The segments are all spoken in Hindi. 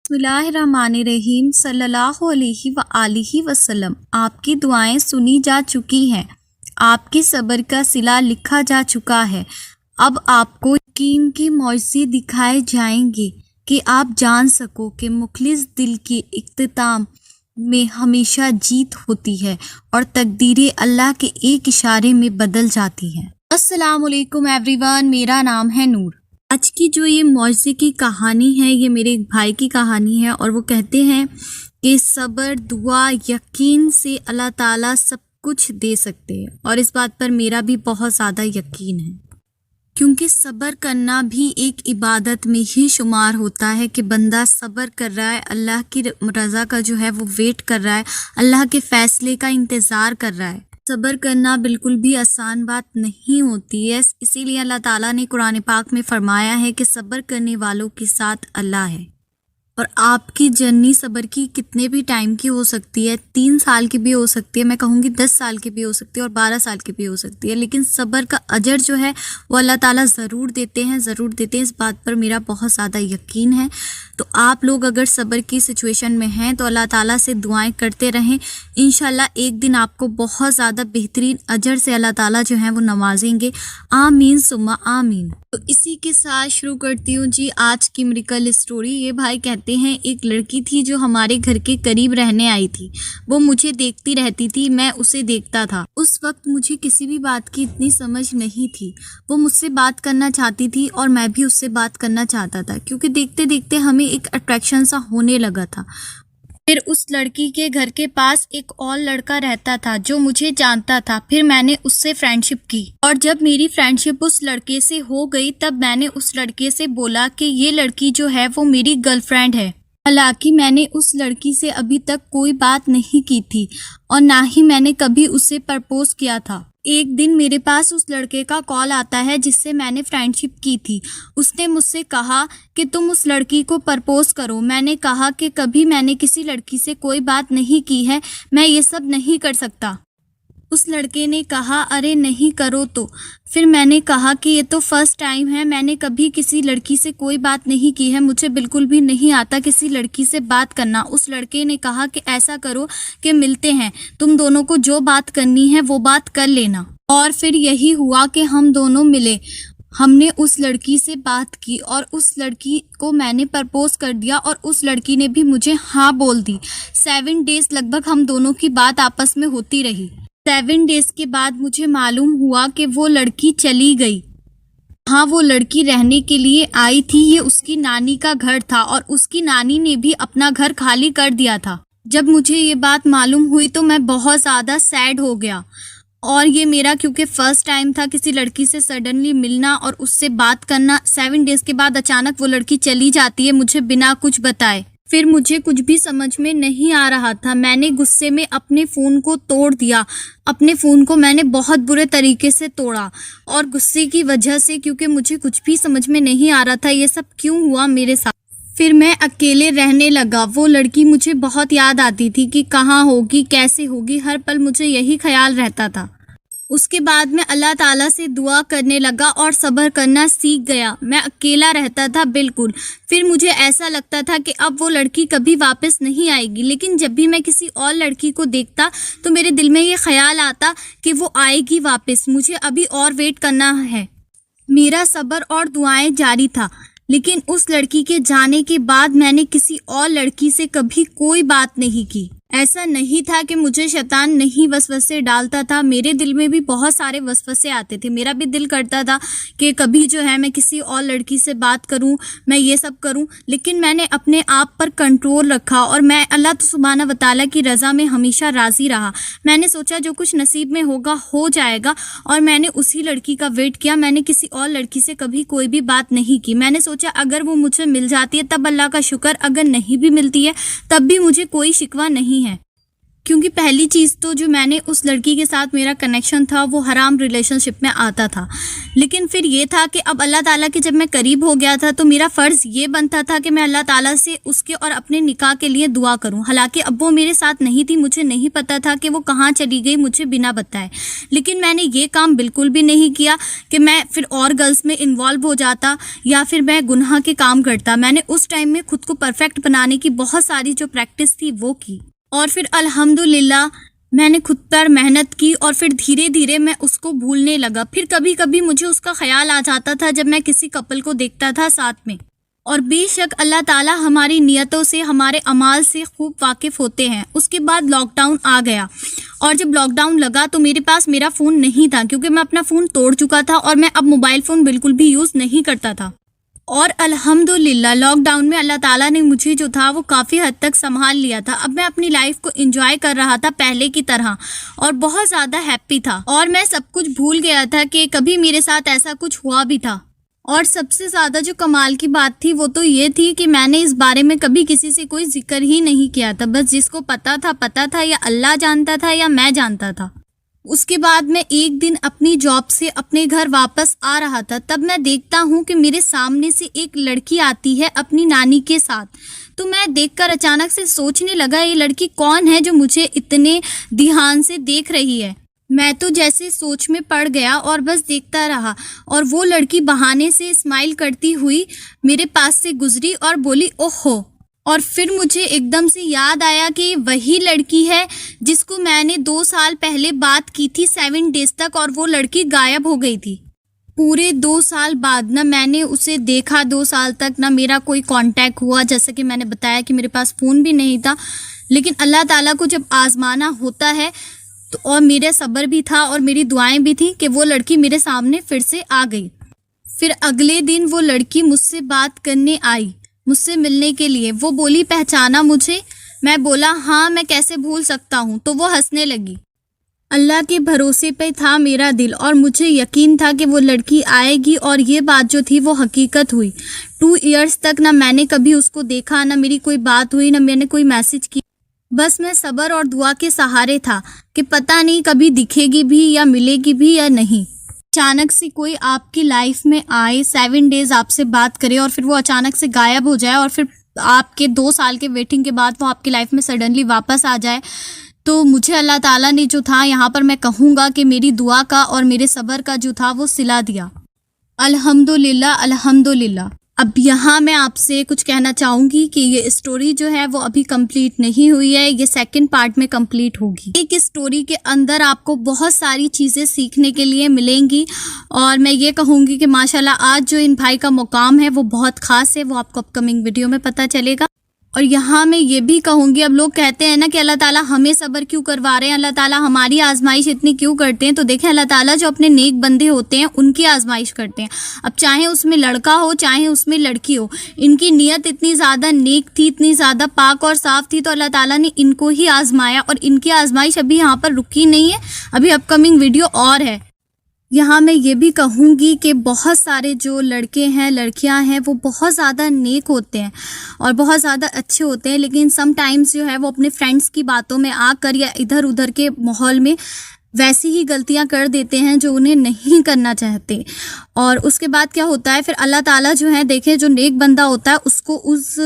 बिस्मिल्लाहिर्रहमानिर्रहीम सल्लल्लाहु अलैहि व आलिहि वसल्लम। आपकी दुआएं सुनी जा चुकी हैं, आपके सब्र का सिला लिखा जा चुका है। अब आपको यकीन के मौज़े दिखाए जाएंगे कि आप जान सको कि मुखलिस दिल के इख्तिताम में हमेशा जीत होती है और तकदीरें अल्लाह के एक इशारे में बदल जाती हैं। अस्सलाम वालेकुम एवरीवन, मेरा नाम है नूर। आज की जो ये मौज़े की कहानी है, ये मेरे एक भाई की कहानी है और वो कहते हैं कि सब्र, दुआ, यकीन से अल्लाह ताला सब कुछ दे सकते हैं और इस बात पर मेरा भी बहुत ज़्यादा यकीन है, क्योंकि सब्र करना भी एक इबादत में ही शुमार होता है कि बंदा सब्र कर रहा है, अल्लाह की रज़ा का जो है वो वेट कर रहा है, अल्लाह के फ़ैसले का इंतज़ार कर रहा है। सब्र करना बिल्कुल भी आसान बात नहीं होती है, इसीलिए अल्लाह ताला ने कुरान पाक में फरमाया है कि सब्र करने वालों के साथ अल्लाह है। और आपकी जर्नी सब्र की कितने भी टाइम की हो सकती है, 3 साल की भी हो सकती है, मैं कहूँगी 10 साल की भी हो सकती है और 12 साल की भी हो सकती है, लेकिन सब्र का अजर जो है वो अल्लाह ताला ज़रूर देते हैं, ज़रूर देते हैं। इस बात पर मेरा बहुत ज़्यादा यकीन है। तो आप लोग अगर सब्र की सिचुएशन में हैं तो अल्लाह ताला से दुआएं करते रहें, इंशाल्लाह एक दिन आपको बहुत ज़्यादा बेहतरीन अजर से अल्लाह ताला जो है वो नवाजेंगे। आमीन सुम्मा आमीन। तो इसी के साथ शुरू करती हूँ जी आज की मिरेकल स्टोरी। ये भाई कहते हैं एक लड़की थी जो हमारे घर के करीब रहने आई थी। वो मुझे देखती रहती थी, मैं उसे देखता था। उस वक्त मुझे किसी भी बात की इतनी समझ नहीं थी। वो मुझसे बात करना चाहती थी और मैं भी उससे बात करना चाहता था, क्योंकि देखते देखते हमें एक अट्रैक्शन सा होने लगा था। फिर उस लड़की के घर के पास एक और लड़का रहता था जो मुझे जानता था। फिर मैंने उससे फ्रेंडशिप की और जब मेरी फ्रेंडशिप उस लड़के से हो गई तब मैंने उस लड़के से बोला कि ये लड़की जो है वो मेरी गर्लफ्रेंड है। हालांकि मैंने उस लड़की से अभी तक कोई बात नहीं की थी और ना ही मैंने कभी उसे प्रपोज किया था। एक दिन मेरे पास उस लड़के का कॉल आता है जिससे मैंने फ्रेंडशिप की थी। उसने मुझसे कहा कि तुम उस लड़की को प्रपोज करो। मैंने कहा कि कभी मैंने किसी लड़की से कोई बात नहीं की है, मैं ये सब नहीं कर सकता। उस लड़के ने कहा अरे नहीं करो तो। फिर मैंने कहा कि ये तो फर्स्ट टाइम है, मैंने कभी किसी लड़की से कोई बात नहीं की है, मुझे बिल्कुल भी नहीं आता किसी लड़की से बात करना। उस लड़के ने कहा कि ऐसा करो कि मिलते हैं, तुम दोनों को जो बात करनी है वो बात कर लेना। और फिर यही हुआ कि हम दोनों मिले। हमने उस लड़की से बात की और उस लड़की को मैंने प्रपोज कर दिया और उस लड़की ने भी मुझे हाँ बोल दी। 7 डेज लगभग हम दोनों की बात आपस में होती रही। 7 डेज के बाद मुझे मालूम हुआ कि वो लड़की चली गई। हाँ, वो लड़की रहने के लिए आई थी, ये उसकी नानी का घर था और उसकी नानी ने भी अपना घर खाली कर दिया था। जब मुझे ये बात मालूम हुई तो मैं बहुत ज़्यादा सैड हो गया और ये मेरा क्योंकि फर्स्ट टाइम था किसी लड़की से सडनली मिलना और उससे बात करना। 7 डेज के बाद अचानक वो लड़की चली जाती है मुझे बिना कुछ बताए। फिर मुझे कुछ भी समझ में नहीं आ रहा था। मैंने गुस्से में अपने फ़ोन को तोड़ दिया। अपने फ़ोन को मैंने बहुत बुरे तरीके से तोड़ा और गुस्से की वजह से, क्योंकि मुझे कुछ भी समझ में नहीं आ रहा था ये सब क्यों हुआ मेरे साथ। फिर मैं अकेले रहने लगा। वो लड़की मुझे बहुत याद आती थी कि कहाँ होगी, कैसे होगी, हर पल मुझे यही ख्याल रहता था। उसके बाद मैं अल्लाह ताला से दुआ करने लगा और सब्र करना सीख गया। मैं अकेला रहता था बिल्कुल। फिर मुझे ऐसा लगता था कि अब वो लड़की कभी वापस नहीं आएगी, लेकिन जब भी मैं किसी और लड़की को देखता तो मेरे दिल में ये ख्याल आता कि वो आएगी वापस, मुझे अभी और वेट करना है। मेरा सब्र और दुआएं जारी था, लेकिन उस लड़की के जाने के बाद मैंने किसी और लड़की से कभी कोई बात नहीं की। ऐसा नहीं था कि मुझे शैतान नहीं वसवसे डालता था, मेरे दिल में भी बहुत सारे वसवसे आते थे। मेरा भी दिल करता था कि कभी जो है मैं किसी और लड़की से बात करूं, मैं ये सब करूं, लेकिन मैंने अपने आप पर कंट्रोल रखा और मैं अल्लाह सुब्हाना व तआला की रज़ा में हमेशा राज़ी रहा। मैंने सोचा जो कुछ नसीब में होगा हो जाएगा और मैंने उसी लड़की का वेट किया। मैंने किसी और लड़की से कभी कोई भी बात नहीं की। मैंने सोचा अगर वो मुझसे मिल जाती है तब अल्लाह का शुक्र, अगर नहीं भी मिलती है तब भी मुझे कोई शिकवा नहीं है। क्योंकि पहली चीज़ तो जो मैंने उस लड़की के साथ मेरा कनेक्शन था वो हराम रिलेशनशिप में आता था। लेकिन फिर ये था कि अब अल्लाह ताला के जब मैं करीब हो गया था तो मेरा फ़र्ज़ ये बनता था कि मैं अल्लाह ताला से उसके और अपने निकाह के लिए दुआ करूं। हालांकि अब वो मेरे साथ नहीं थी, मुझे नहीं पता था कि वो कहाँ चली गई मुझे बिना बताए। लेकिन मैंने ये काम बिल्कुल भी नहीं किया कि मैं फिर और गर्ल्स में इन्वॉल्व हो जाता या फिर मैं गुनाह के काम करता। मैंने उस टाइम में खुद को परफेक्ट बनाने की बहुत सारी जो प्रैक्टिस थी वो की और फिर अल्हम्दुलिल्लाह मैंने खुद पर मेहनत की और फिर धीरे धीरे मैं उसको भूलने लगा। फिर कभी कभी मुझे उसका ख्याल आ जाता था जब मैं किसी कपल को देखता था साथ में। और बेशक अल्लाह ताला हमारी नियतों से, हमारे अमाल से खूब वाकिफ़ होते हैं। उसके बाद लॉकडाउन आ गया और जब लॉकडाउन लगा तो मेरे पास मेरा फ़ोन नहीं था क्योंकि मैं अपना फ़ोन तोड़ चुका था और मैं अब मोबाइल फ़ोन बिल्कुल भी यूज़ नहीं करता था। और अल्हम्दुलिल्लाह लॉकडाउन में अल्लाह ताला ने मुझे जो था वो काफ़ी हद तक संभाल लिया था। अब मैं अपनी लाइफ को एंजॉय कर रहा था पहले की तरह और बहुत ज़्यादा हैप्पी था और मैं सब कुछ भूल गया था कि कभी मेरे साथ ऐसा कुछ हुआ भी था। और सबसे ज़्यादा जो कमाल की बात थी वो तो ये थी कि मैंने इस बारे में कभी किसी से कोई जिक्र ही नहीं किया था। बस जिसको पता था या अल्लाह जानता था या मैं जानता था। उसके बाद मैं एक दिन अपनी जॉब से अपने घर वापस आ रहा था, तब मैं देखता हूँ कि मेरे सामने से एक लड़की आती है अपनी नानी के साथ। तो मैं देखकर अचानक से सोचने लगा ये लड़की कौन है जो मुझे इतने ध्यान से देख रही है। मैं तो जैसे सोच में पड़ गया और बस देखता रहा और वो लड़की बहाने से स्माइल करती हुई मेरे पास से गुजरी और बोली ओहो। और फिर मुझे एकदम से याद आया कि वही लड़की है जिसको मैंने 2 साल पहले बात की थी 7 डेज तक और वो लड़की गायब हो गई थी। पूरे 2 साल बाद ना मैंने उसे देखा, 2 साल तक ना मेरा कोई कांटेक्ट हुआ। जैसा कि मैंने बताया कि मेरे पास फ़ोन भी नहीं था। लेकिन अल्लाह ताला को जब आजमाना होता है तो और मेरा सब्र भी था और मेरी दुआएं भी थी कि वो लड़की मेरे सामने फिर से आ गई। फिर अगले दिन वो लड़की मुझसे बात करने आई, मुझसे मिलने के लिए। वो बोली पहचाना मुझे? मैं बोला हाँ, मैं कैसे भूल सकता हूँ। तो वो हंसने लगी। अल्लाह के भरोसे पे था मेरा दिल और मुझे यकीन था कि वो लड़की आएगी और ये बात जो थी वो हकीकत हुई। 2 इयर्स तक ना मैंने कभी उसको देखा, ना मेरी कोई बात हुई, ना मैंने कोई मैसेज की। बस मैं सब्र और दुआ के सहारे था कि पता नहीं कभी दिखेगी भी या मिलेगी भी या नहीं। अचानक से कोई आपकी लाइफ में आए, 7 डेज आपसे बात करे और फिर वो अचानक से गायब हो जाए और फिर आपके 2 साल के वेटिंग के बाद वो आपकी लाइफ में सडनली वापस आ जाए, तो मुझे अल्लाह ताला ने जो था यहाँ पर मैं कहूँगा कि मेरी दुआ का और मेरे सब्र का जो था वो सिला दिया। अल्हम्दुलिल्लाह अल्हम्दुलिल्लाह। अब यहाँ मैं आपसे कुछ कहना चाहूँगी कि ये स्टोरी जो है वो अभी कंप्लीट नहीं हुई है, ये सेकंड पार्ट में कंप्लीट होगी। एक स्टोरी के अंदर आपको बहुत सारी चीज़ें सीखने के लिए मिलेंगी और मैं ये कहूँगी कि माशाल्लाह आज जो इन भाई का मुकाम है वो बहुत ख़ास है, वो आपको अपकमिंग वीडियो में पता चलेगा। और यहाँ मैं ये भी कहूँगी, अब लोग कहते हैं ना कि अल्लाह ताला हमें सब्र क्यों करवा रहे हैं, अल्लाह ताला हमारी आजमाइश इतनी क्यों करते हैं। तो देखें अल्लाह ताला जो अपने नेक बंदे होते हैं उनकी आजमाइश करते हैं। अब चाहे उसमें लड़का हो चाहे उसमें लड़की हो, इनकी नीयत इतनी ज़्यादा नेक थी, इतनी ज़्यादा पाक और साफ़ थी, तो अल्लाह ताला ने इनको ही आजमाया और इनकी आजमाइश अभी यहाँ पर रुकी नहीं है, अभी अपकमिंग वीडियो और है। यहाँ मैं ये भी कहूँगी कि बहुत सारे जो लड़के हैं लड़कियाँ हैं वो बहुत ज़्यादा नेक होते हैं और बहुत ज़्यादा अच्छे होते हैं, लेकिन समटाइम्स जो है वो अपने फ्रेंड्स की बातों में आकर या इधर उधर के माहौल में वैसी ही गलतियां कर देते हैं जो उन्हें नहीं करना चाहते। और उसके बाद क्या होता है, फिर अल्लाह ताला जो है देखें जो नेक बंदा होता है उसको उस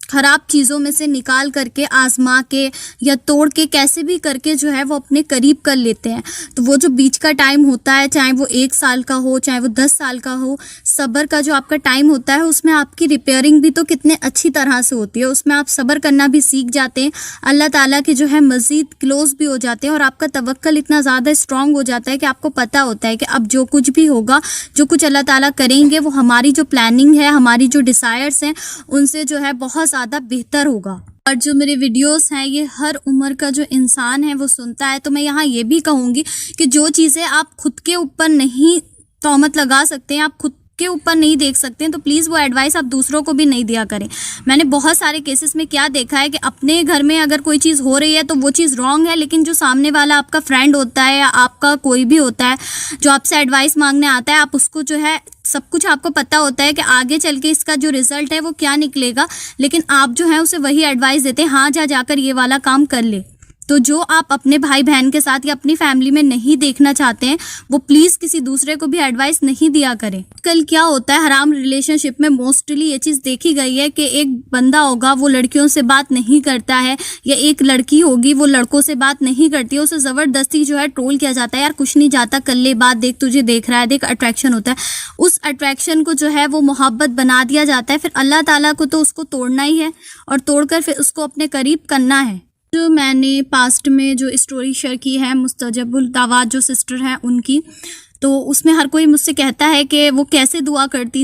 ख़राब चीज़ों में से निकाल करके आजमा के या तोड़ के कैसे भी करके जो है वो अपने करीब कर लेते हैं। तो वो जो बीच का टाइम होता है, चाहे वो 1 साल का हो चाहे वो 10 साल का हो, सब्र का जो आपका टाइम होता है उसमें आपकी रिपेयरिंग भी तो कितने अच्छी तरह से होती है, उसमें आप सब्र करना भी सीख जाते हैं, अल्लाह ताला के जो है मज़ीद क्लोज भी हो जाते हैं और आपका तवक्कल इतना ज़्यादा स्ट्रॉन्ग हो जाता है कि आपको पता होता है कि अब जो कुछ भी होगा, जो कुछ अल्लाह ताला करेंगे वो हमारी जो प्लानिंग है, हमारी जो डिज़ायर्स हैं उनसे जो है बहुत ज़्यादा बेहतर होगा। और जो मेरे वीडियोस हैं ये हर उम्र का जो इंसान है वो सुनता है। तो मैं यहाँ ये भी कहूँगी कि जो चीज़ें आप खुद के ऊपर नहीं तौहमत लगा सकते हैं, आप खुद के ऊपर नहीं देख सकते हैं, तो प्लीज़ वो एडवाइस आप दूसरों को भी नहीं दिया करें। मैंने बहुत सारे केसेस में क्या देखा है कि अपने घर में अगर कोई चीज़ हो रही है तो वो चीज़ रॉन्ग है, लेकिन जो सामने वाला आपका फ्रेंड होता है या आपका कोई भी होता है जो आपसे एडवाइस मांगने आता है, आप उसको जो है सब कुछ आपको पता होता है कि आगे चल के इसका जो रिज़ल्ट है वो क्या निकलेगा, लेकिन आप जो है उसे वही एडवाइस देते हैं, हाँ जाकर ये वाला काम कर ले। तो जो आप अपने भाई बहन के साथ या अपनी फैमिली में नहीं देखना चाहते हैं वो प्लीज़ किसी दूसरे को भी एडवाइस नहीं दिया करें। कल क्या होता है हराम रिलेशनशिप में मोस्टली ये चीज़ देखी गई है कि एक बंदा होगा वो लड़कियों से बात नहीं करता है, या एक लड़की होगी वो लड़कों से बात नहीं करती है, उसे ज़बरदस्ती जो है ट्रोल किया जाता है, यार कुछ नहीं जाता कर ले बात, देख तुझे देख रहा है, देख अट्रैक्शन होता है। उस अट्रैक्शन को जो है वो मोहब्बत बना दिया जाता है। फिर अल्लाह ताला को तो उसको तोड़ना ही है और तोड़कर फिर उसको अपने करीब करना है। जो मैंने पास्ट में जो स्टोरी शेयर की है मुस्तजबुल दावात जो सिस्टर हैं उनकी, तो उसमें हर कोई मुझसे कहता है कि वो कैसे दुआ करती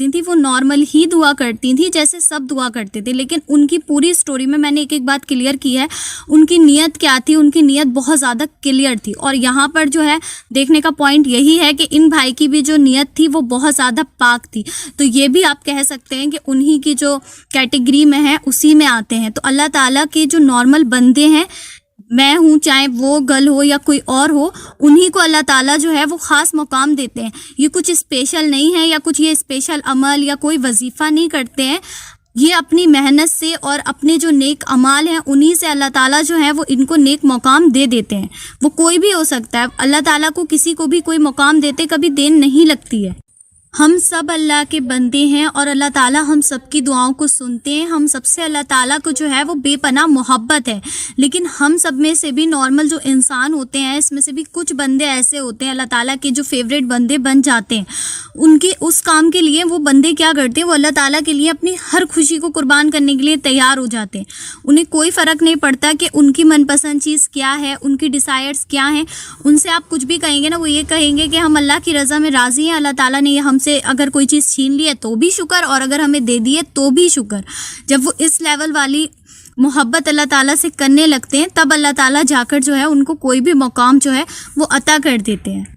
थी, वो नॉर्मल ही दुआ करती थी जैसे सब दुआ करते थे। लेकिन उनकी पूरी स्टोरी में मैंने एक एक बात क्लियर की है, उनकी नीयत क्या थी, उनकी नीयत बहुत ज़्यादा क्लियर थी। और यहाँ पर जो है देखने का पॉइंट यही है कि इन भाई की भी जो नीयत थी वो बहुत ज़्यादा पाक थी। तो ये भी आप कह सकते हैं कि उन्हीं की जो कैटेगरी में है उसी में आते हैं। तो अल्लाह ताला के जो नॉर्मल बंदे हैं, मैं हूँ चाहे वो गर्ल हो या कोई और हो, उन्हीं को अल्लाह ताला जो है वो ख़ास मुकाम देते हैं। ये कुछ स्पेशल नहीं है या कुछ ये स्पेशल अमल या कोई वजीफ़ा नहीं करते हैं, ये अपनी मेहनत से और अपने जो नेक अमाल हैं उन्हीं से अल्लाह ताला जो है वो इनको नेक मुकाम दे देते हैं। वो कोई भी हो सकता है, अल्लाह ताला को किसी को भी कोई मुकाम देते कभी देर नहीं लगती है। हम सब अल्लाह के बंदे हैं और अल्लाह ताला हम सबकी दुआओं को सुनते हैं। हम सबसे अल्लाह ताला को जो है वो बेपनाह मोहब्बत है। लेकिन हम सब में से भी नॉर्मल जो इंसान होते हैं, इसमें से भी कुछ बंदे ऐसे होते हैं अल्लाह ताला के जो फेवरेट बंदे बन जाते हैं। उनके उस काम के लिए वो बंदे क्या करते हैं, वो अल्लाह ताला के लिए अपनी हर खुशी को कुर्बान करने के लिए तैयार हो जाते हैं। उन्हें कोई फ़र्क नहीं पड़ता कि उनकी मनपसंद चीज़ क्या है, उनकी डिज़ायर्स क्या हैं। उनसे आप कुछ भी कहेंगे ना, वो ये कहेंगे कि हम अल्लाह की रज़ा में राज़ी हैं, अल्लाह ताला ने ये हम से अगर कोई चीज़ छीन ली है तो भी शुक्र, और अगर हमें दे दी है तो भी शुक्र। जब वो इस लेवल वाली मोहब्बत अल्लाह ताला से करने लगते हैं तब अल्लाह ताला जाकर जो है उनको कोई भी मुकाम जो है वो अता कर देते हैं।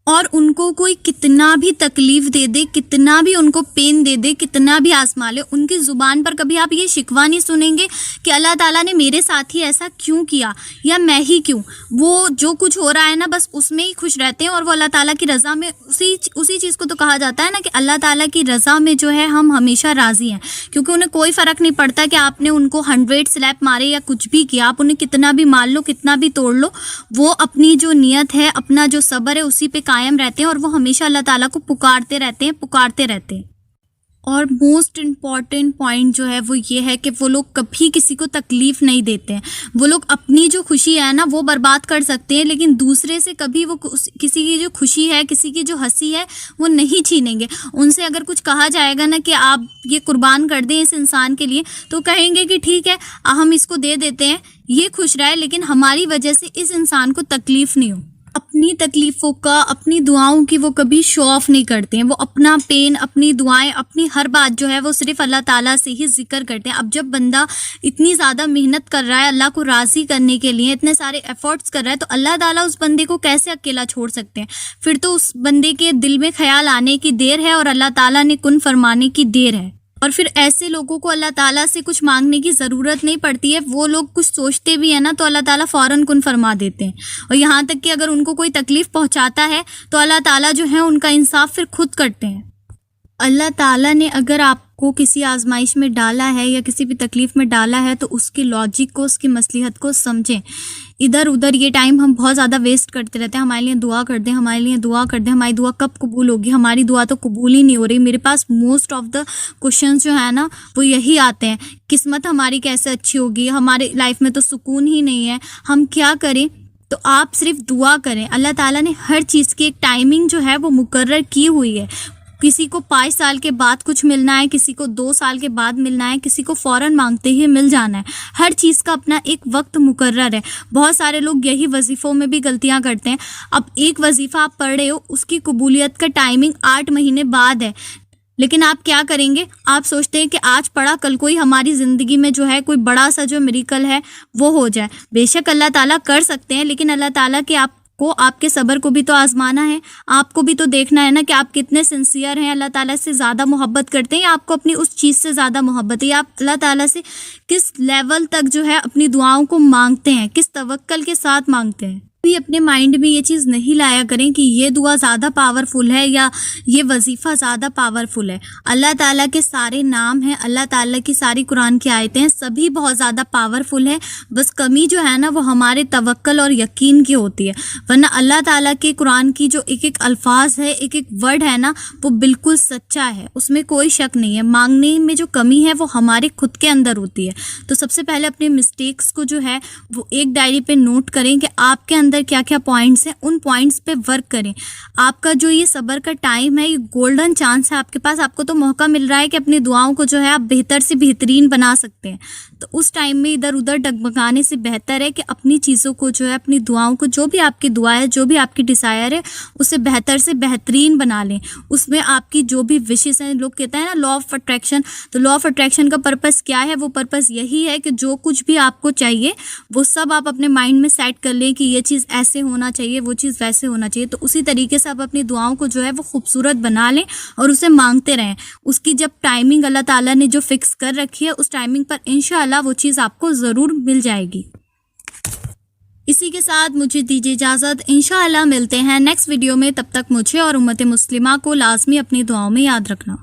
और उनको कोई कितना भी तकलीफ़ दे दे, कितना भी उनको पेन दे दे, कितना भी आजमा ले, उनकी ज़ुबान पर कभी आप ये शिकवा नहीं सुनेंगे कि अल्लाह ताला ने मेरे साथ ही ऐसा क्यों किया या मैं ही क्यों। वो जो कुछ हो रहा है ना बस उसमें ही खुश रहते हैं और वो अल्लाह ताला की रज़ा में उसी चीज़ को तो कहा जाता है ना कि अल्लाह ताला की रज़ा में जो है हम हमेशा राज़ी हैं। क्योंकि उन्हें कोई फ़र्क नहीं पड़ता कि आपने उनको 100 स्लैप मारे या कुछ भी किया, आप उन्हें कितना भी मार लो, कितना भी तोड़ लो, वो अपनी जो नीयत है, अपना जो सब्र है उसी पे कायम रहते हैं और वो हमेशा अल्लाह ताला को पुकारते रहते हैं। और मोस्ट इम्पॉर्टेंट पॉइंट जो है वो ये है कि वो लोग कभी किसी को तकलीफ़ नहीं देते हैं। वो लोग अपनी जो खुशी है ना वो बर्बाद कर सकते हैं, लेकिन दूसरे से कभी वो किसी की जो खुशी है, किसी की जो हंसी है वो नहीं छीनेंगे। उनसे अगर कुछ कहा जाएगा ना कि आप ये कुर्बान कर दें इस इंसान के लिए, तो कहेंगे कि ठीक है हम इसको दे देते हैं, ये खुश रहे, लेकिन हमारी वजह से इस इंसान को तकलीफ़ नहीं हो। अपनी तकलीफ़ों का, अपनी दुआओं की वो कभी शो ऑफ नहीं करते हैं। वो अपना पेन, अपनी दुआएं, अपनी हर बात जो है वो सिर्फ अल्लाह ताला से ही जिक्र करते हैं। अब जब बंदा इतनी ज़्यादा मेहनत कर रहा है अल्लाह को राज़ी करने के लिए, इतने सारे एफर्ट्स कर रहा है, तो अल्लाह ताला उस बंदे को कैसे अकेला छोड़ सकते हैं। फिर तो उस बंदे के दिल में ख्याल आने की देर है और अल्लाह ताला ने कुन फरमाने की देर है। और फिर ऐसे लोगों को अल्लाह ताला से कुछ मांगने की ज़रूरत नहीं पड़ती है। वो लोग कुछ सोचते भी है ना तो अल्लाह ताला फ़ौरन कुन फरमा देते हैं। और यहाँ तक कि अगर उनको कोई तकलीफ़ पहुँचाता है तो अल्लाह ताला जो है उनका इंसाफ फिर खुद करते हैं। अल्लाह ताला ने अगर आपको किसी आजमाइश में डाला है या किसी भी तकलीफ़ में डाला है तो उसके लॉजिक को, उसकी मसलहत को समझें। इधर उधर ये टाइम हम बहुत ज़्यादा वेस्ट करते रहते हैं, हमारे लिए दुआ कर दें, हमारे लिए दुआ कर दें, हमारी दुआ कब कबूल होगी, हमारी दुआ तो कबूल ही नहीं हो रही। मेरे पास मोस्ट ऑफ द क्वेश्चंस जो है ना वो यही आते हैं, किस्मत हमारी कैसे अच्छी होगी, हमारे लाइफ में तो सुकून ही नहीं है, हम क्या करें। तो आप सिर्फ दुआ करें। अल्लाह ताला ने हर चीज़ की एक टाइमिंग जो है वो मुकर्रर की हुई है। किसी को 5 साल के बाद कुछ मिलना है, किसी को 2 साल के बाद मिलना है, किसी को फ़ौरन मांगते ही मिल जाना है। हर चीज़ का अपना एक वक्त मुकर्रर है। बहुत सारे लोग यही वजीफ़ों में भी गलतियां करते हैं। अब एक वजीफ़ा आप पढ़ रहे हो, उसकी कबूलियत का टाइमिंग 8 महीने बाद है, लेकिन आप क्या करेंगे, आप सोचते हैं कि आज पढ़ा कल कोई हमारी ज़िंदगी में जो है कोई बड़ा सा जो मिरेकल है वो हो जाए। बेशक अल्लाह ताला कर सकते हैं, लेकिन अल्लाह ताला के आपको आपके सब्र को भी तो आजमाना है, आपको भी तो देखना है ना कि आप कितने सिंसियर हैं, अल्लाह ताला से ज़्यादा मोहब्बत करते हैं या आपको अपनी उस चीज़ से ज़्यादा मोहब्बत है, या आप अल्लाह ताला से किस लेवल तक जो है अपनी दुआओं को मांगते हैं, किस तवक्कल के साथ मांगते हैं। भी अपने माइंड में ये चीज़ नहीं लाया करें कि ये दुआ ज़्यादा पावरफुल है या ये वजीफ़ा ज़्यादा पावरफुल है। अल्लाह ताला के सारे नाम हैं, अल्लाह ताला की सारी कुरान की आयतें हैं, सभी बहुत ज़्यादा पावरफुल है। बस कमी जो है ना वो हमारे तवक्कल और यकीन की होती है। वरना अल्लाह ताला के कुरान की जो एक एक अल्फाज है, एक एक वर्ड है ना, वो बिल्कुल सच्चा है, उसमें कोई शक नहीं है। मांगने में जो कमी है वो हमारे खुद के अंदर होती है। तो सबसे पहले अपने मिस्टेक्स को जो है वो एक डायरी पे नोट करें कि आपके अंदर क्या क्या पॉइंट्स हैं, उन पॉइंट्स पे वर्क करें। आपका जो ये सब्र का टाइम है, ये गोल्डन चांस है आपके पास। आपको तो मौका मिल रहा है कि अपनी दुआओं को जो है आप बेहतर से बेहतरीन बना सकते हैं। तो उस टाइम में इधर उधर डगमगाने से बेहतर है कि अपनी चीज़ों को जो है, अपनी दुआओं को, जो भी आपकी दुआ है, जो भी आपकी डिज़ायर है, उसे बेहतर से बेहतरीन बना लें। उसमें आपकी जो भी विशेस हैं, लोग कहते हैं ना लॉ ऑफ अट्रैक्शन, तो लॉ ऑफ अट्रैक्शन का पर्पस क्या है? वो पर्पस यही है कि जो कुछ भी आपको चाहिए वो सब आप अपने माइंड में सेट कर लें कि ये चीज़ ऐसे होना चाहिए, वो चीज़ वैसे होना चाहिए। तो उसी तरीके से आप अपनी दुआओं को जो है वो खूबसूरत बना लें और उसे मांगते रहें। उसकी जब टाइमिंग अल्लाह ताला ने जो फिक्स कर रखी है, उस टाइमिंग पर इंशाअल्लाह वो चीज़ आपको ज़रूर मिल जाएगी। इसी के साथ मुझे दीजिए इजाज़त। इंशाअल्लाह मिलते हैं नेक्स्ट वीडियो में। तब तक मुझे और उम्मत मुस्लिमा को लाजमी अपनी दुआओं में याद रखना।